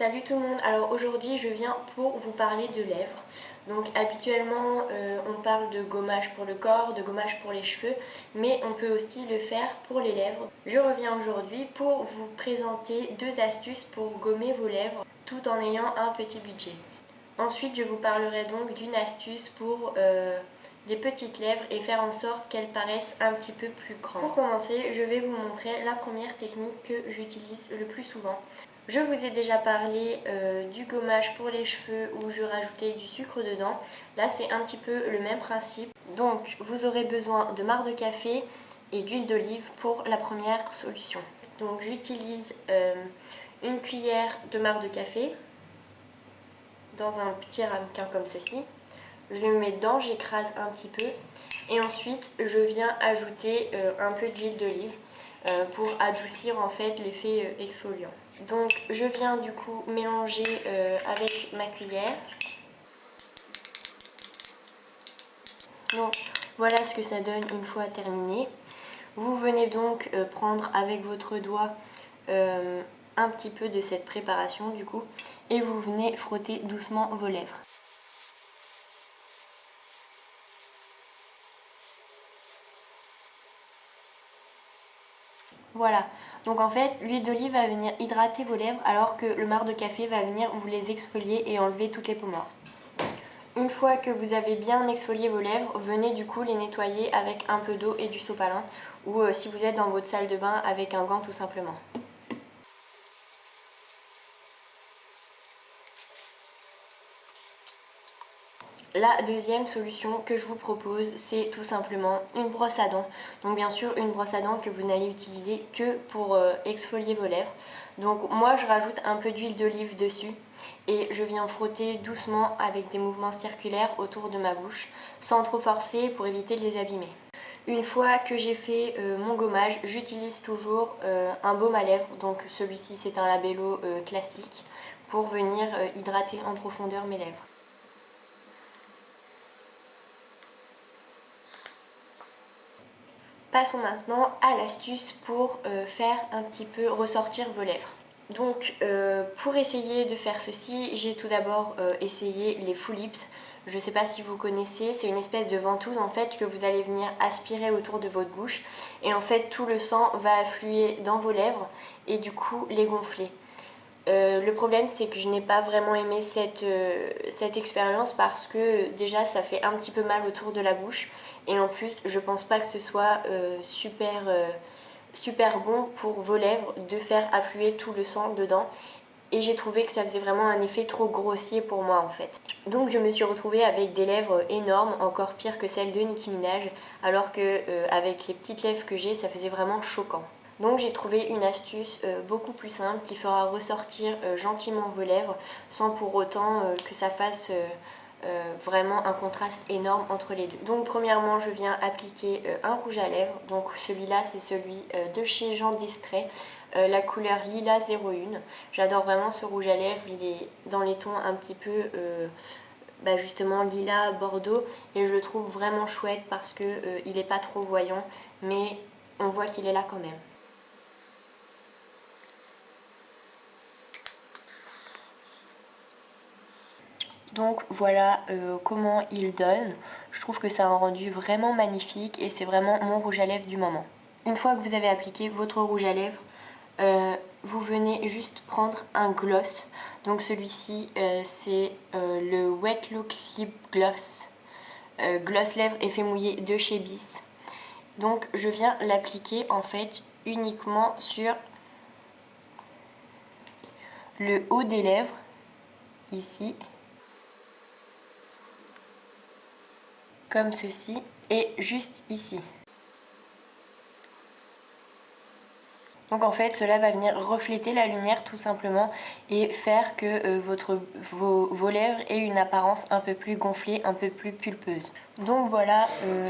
Salut tout le monde, alors aujourd'hui je viens pour vous parler de lèvres. Donc habituellement on parle de gommage pour le corps, de gommage pour les cheveux, mais on peut aussi le faire pour les lèvres. Je reviens aujourd'hui pour vous présenter deux astuces pour gommer vos lèvres tout en ayant un petit budget. Ensuite je vous parlerai donc d'une astuce pour les petites lèvres et faire en sorte qu'elles paraissent un petit peu plus grandes. Pour commencer, je vais vous montrer la première technique que j'utilise le plus souvent. Je vous ai déjà parlé du gommage pour les cheveux où je rajoutais du sucre dedans. Là c'est un petit peu le même principe. Donc vous aurez besoin de marc de café et d'huile d'olive pour la première solution. Donc j'utilise une cuillère de marc de café dans un petit ramequin comme ceci. Je le mets dedans, j'écrase un petit peu et ensuite je viens ajouter un peu d'huile d'olive pour adoucir en fait l'effet exfoliant. Donc je viens du coup mélanger avec ma cuillère. Donc voilà ce que ça donne une fois terminé. Vous venez donc prendre avec votre doigt un petit peu de cette préparation du coup et vous venez frotter doucement vos lèvres. Voilà, donc en fait l'huile d'olive va venir hydrater vos lèvres alors que le marc de café va venir vous les exfolier et enlever toutes les peaux mortes. Une fois que vous avez bien exfolié vos lèvres, venez du coup les nettoyer avec un peu d'eau et du sopalin ou si vous êtes dans votre salle de bain avec un gant tout simplement. La deuxième solution que je vous propose, c'est tout simplement une brosse à dents. Donc bien sûr, une brosse à dents que vous n'allez utiliser que pour exfolier vos lèvres. Donc moi, je rajoute un peu d'huile d'olive dessus et je viens frotter doucement avec des mouvements circulaires autour de ma bouche, sans trop forcer pour éviter de les abîmer. Une fois que j'ai fait mon gommage, j'utilise toujours un baume à lèvres. Donc celui-ci, c'est un Labello classique pour venir hydrater en profondeur mes lèvres. Passons maintenant à l'astuce pour faire un petit peu ressortir vos lèvres. Donc pour essayer de faire ceci, j'ai tout d'abord essayé les Full Lips. Je ne sais pas si vous connaissez, c'est une espèce de ventouse en fait que vous allez venir aspirer autour de votre bouche et en fait tout le sang va affluer dans vos lèvres et du coup les gonfler. Le problème c'est que je n'ai pas vraiment aimé cette expérience parce que déjà ça fait un petit peu mal autour de la bouche et en plus je pense pas que ce soit super bon pour vos lèvres de faire affluer tout le sang dedans et j'ai trouvé que ça faisait vraiment un effet trop grossier pour moi en fait. Donc je me suis retrouvée avec des lèvres énormes, encore pire que celles de Nicki Minaj, alors que avec les petites lèvres que j'ai ça faisait vraiment choquant. Donc j'ai trouvé une astuce beaucoup plus simple qui fera ressortir gentiment vos lèvres sans pour autant que ça fasse vraiment un contraste énorme entre les deux. Donc premièrement je viens appliquer un rouge à lèvres, donc celui-là c'est celui de chez Jean Distrait, la couleur Lila 01. J'adore vraiment ce rouge à lèvres, il est dans les tons un petit peu justement lilas, bordeaux et je le trouve vraiment chouette parce que il n'est pas trop voyant mais on voit qu'il est là quand même. Donc voilà comment il donne. Je trouve que ça a un rendu vraiment magnifique et c'est vraiment mon rouge à lèvres du moment. Une fois que vous avez appliqué votre rouge à lèvres, vous venez juste prendre un gloss. Donc celui-ci c'est le Wet Look Lip Gloss. Gloss lèvres effet mouillé de chez Bis. Donc je viens l'appliquer en fait uniquement sur le haut des lèvres, ici. Comme ceci et juste ici. Donc en fait cela va venir refléter la lumière tout simplement et faire que vos lèvres aient une apparence un peu plus gonflée, un peu plus pulpeuse. Donc voilà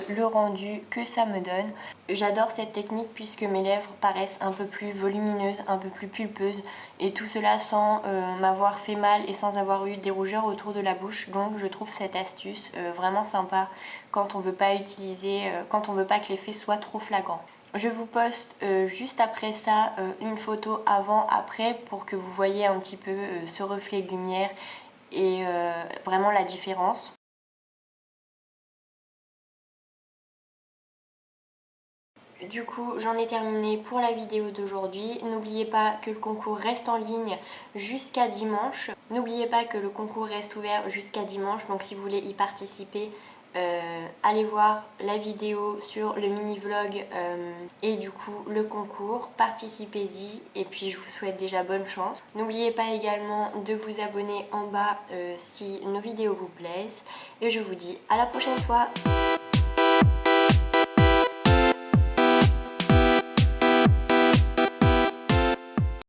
le rendu que ça me donne. J'adore cette technique puisque mes lèvres paraissent un peu plus volumineuses, un peu plus pulpeuses et tout cela sans m'avoir fait mal et sans avoir eu des rougeurs autour de la bouche. Donc je trouve cette astuce vraiment sympa quand on veut pas utiliser, quand on veut pas que l'effet soit trop flagrant. Je vous poste juste après ça une photo avant-après pour que vous voyez un petit peu ce reflet de lumière et vraiment la différence. Du coup, j'en ai terminé pour la vidéo d'aujourd'hui. N'oubliez pas que le concours reste en ligne jusqu'à dimanche. N'oubliez pas que le concours reste ouvert jusqu'à dimanche. Donc si vous voulez y participer, allez voir la vidéo sur le mini-vlog et du coup le concours. Participez-y et puis je vous souhaite déjà bonne chance. N'oubliez pas également de vous abonner en bas si nos vidéos vous plaisent. Et je vous dis à la prochaine fois.